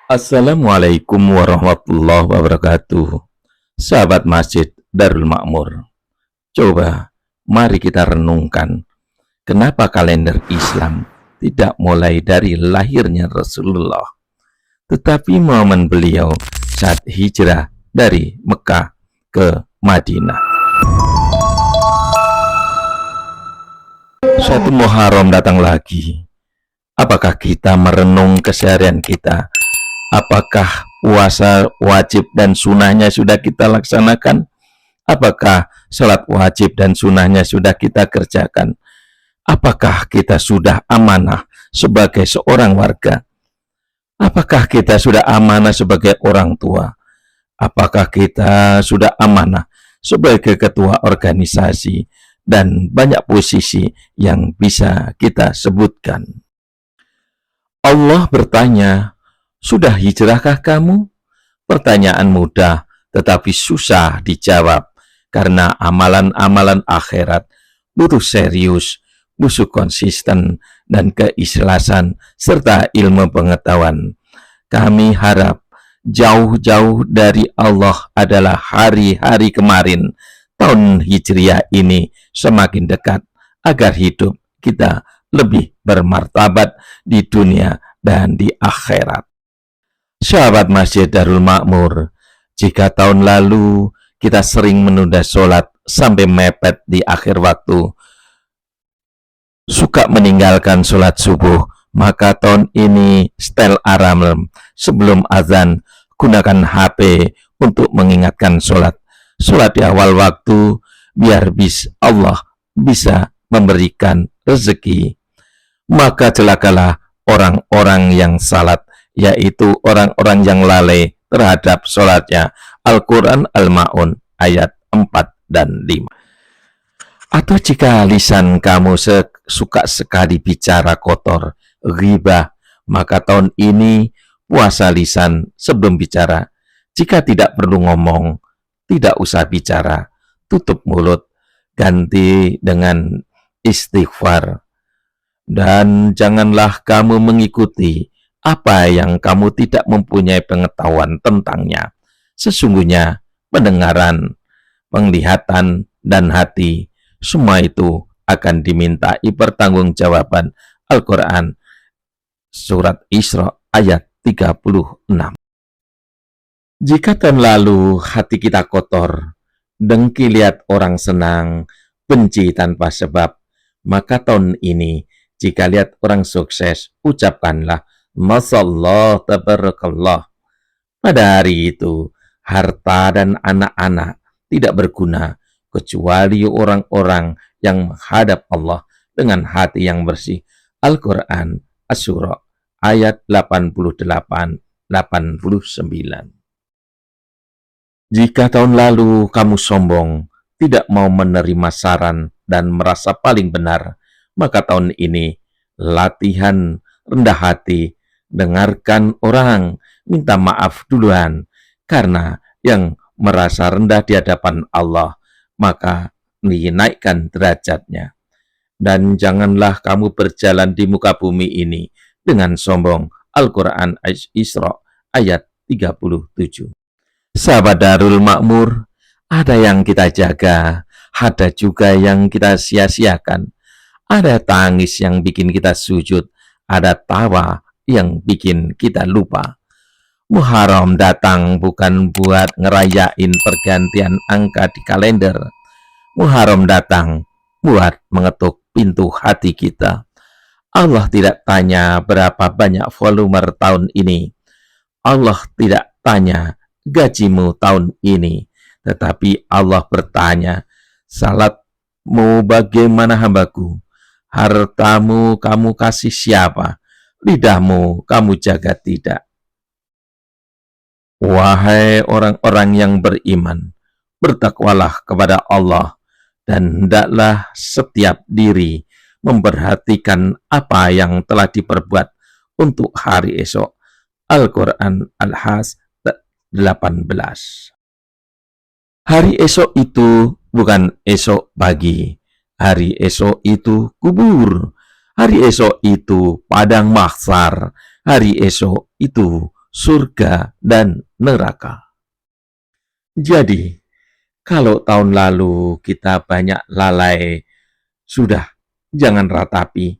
Assalamualaikum warahmatullahi wabarakatuh. Sahabat Masjid Darul Makmur, coba mari kita renungkan kenapa kalender Islam tidak mulai dari lahirnya Rasulullah, tetapi momen beliau saat hijrah dari Mekah ke Madinah. Satu Muharram datang lagi. Apakah kita merenung keseharian kita? Apakah puasa wajib dan sunnahnya sudah kita laksanakan? Apakah salat wajib dan sunnahnya sudah kita kerjakan? Apakah kita sudah amanah sebagai seorang warga? Apakah kita sudah amanah sebagai orang tua? Apakah kita sudah amanah sebagai ketua organisasi? Dan banyak posisi yang bisa kita sebutkan. Allah bertanya, sudah hijrahkah kamu? Pertanyaan mudah tetapi susah dijawab karena amalan-amalan akhirat butuh serius, butuh konsisten dan keikhlasan serta ilmu pengetahuan. Kami harap jauh-jauh dari Allah adalah hari-hari kemarin. Tahun Hijriah ini semakin dekat agar hidup kita lebih bermartabat di dunia dan di akhirat. Sahabat Masjid Darul Makmur, jika tahun lalu kita sering menunda sholat sampai mepet di akhir waktu, suka meninggalkan sholat subuh, maka tahun ini setel alarm sebelum azan, gunakan HP untuk mengingatkan sholat di awal waktu, biar Allah bisa memberikan rezeki. Maka celakalah orang-orang yang salat, yaitu orang-orang yang lalai terhadap sholatnya. Al-Quran Al-Ma'un ayat 4 dan 5. Atau jika lisan kamu suka sekali bicara kotor, ghibah, maka tahun ini puasa lisan sebelum bicara. Jika tidak perlu ngomong, tidak usah bicara, tutup mulut, ganti dengan istighfar. Dan janganlah kamu mengikuti apa yang kamu tidak mempunyai pengetahuan tentangnya. Sesungguhnya pendengaran, penglihatan, dan hati, semua itu akan dimintai pertanggungjawaban. Al-Quran Surat Isra ayat 36. Jika tahun lalu hati kita kotor, dengki lihat orang senang, benci tanpa sebab, maka tahun ini jika lihat orang sukses, ucapkanlah Masyaallah tabarakallah. Pada hari itu, harta dan anak-anak tidak berguna kecuali orang-orang yang menghadap Allah dengan hati yang bersih. Al-Quran Asy-Syura ayat 88-89. Jika tahun lalu kamu sombong, tidak mau menerima saran dan merasa paling benar, maka tahun ini latihan rendah hati, dengarkan orang, minta maaf duluan, karena yang merasa rendah di hadapan Allah, maka dinaikkan derajatnya. Dan janganlah kamu berjalan di muka bumi ini dengan sombong. Al-Quran Isra ayat 37. Sahabat Darul Makmur, ada yang kita jaga, ada juga yang kita sia-siakan. Ada tangis yang bikin kita sujud, ada tawa yang bikin kita lupa. Muharram datang bukan buat ngerayain pergantian angka di kalender. Muharram datang buat mengetuk pintu hati kita. Allah tidak tanya berapa banyak volume tahun ini. Allah tidak tanya gajimu tahun ini, tetapi Allah bertanya, salatmu bagaimana hambaku? Hartamu kamu kasih siapa? Lidahmu kamu jaga tidak? Wahai orang-orang yang beriman, bertakwalah kepada Allah dan hendaklah setiap diri memperhatikan apa yang telah diperbuat untuk hari esok. Al-Quran Al-Has 18. Hari esok itu bukan esok pagi. Hari esok itu kubur. Hari esok itu padang mahsyar. Hari esok itu surga dan neraka. Jadi, kalau tahun lalu kita banyak lalai, sudah, jangan ratapi.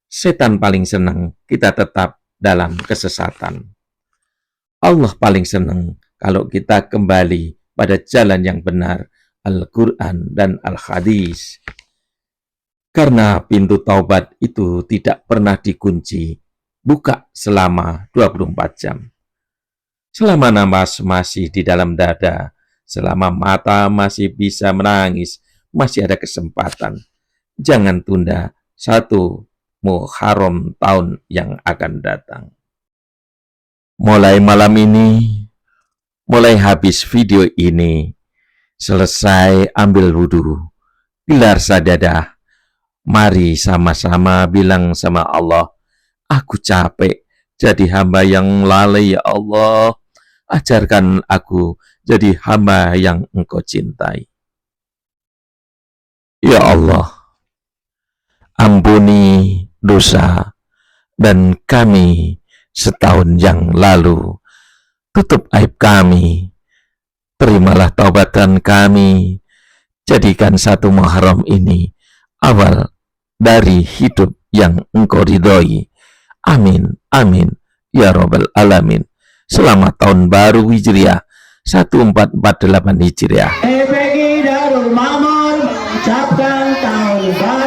Setan paling senang kita tetap dalam kesesatan. Allah paling senang kalau kita kembali pada jalan yang benar, Al-Quran dan Al-Hadis. Karena pintu taubat itu tidak pernah dikunci, buka selama 24 jam. Selama nafas masih di dalam dada, selama mata masih bisa menangis, masih ada kesempatan. Jangan tunda 1 Muharram tahun yang akan datang. Mulai malam ini, mulai habis video ini, selesai ambil wudhu, gelar sajadah, mari sama-sama bilang sama Allah, aku capek jadi hamba yang lalai ya Allah, ajarkan aku jadi hamba yang Engkau cintai. Ya Allah, ampuni dosa dan kami setahun yang lalu. Tutup aib kami, terimalah taubatan kami, jadikan 1 Muharram ini awal dari hidup yang Engkau ridhoi. Amin, amin, ya Rabbal Alamin. Selamat tahun baru Hijriah 1448 Hijriah. PPI Darul Makmur mengucapkan tahun baru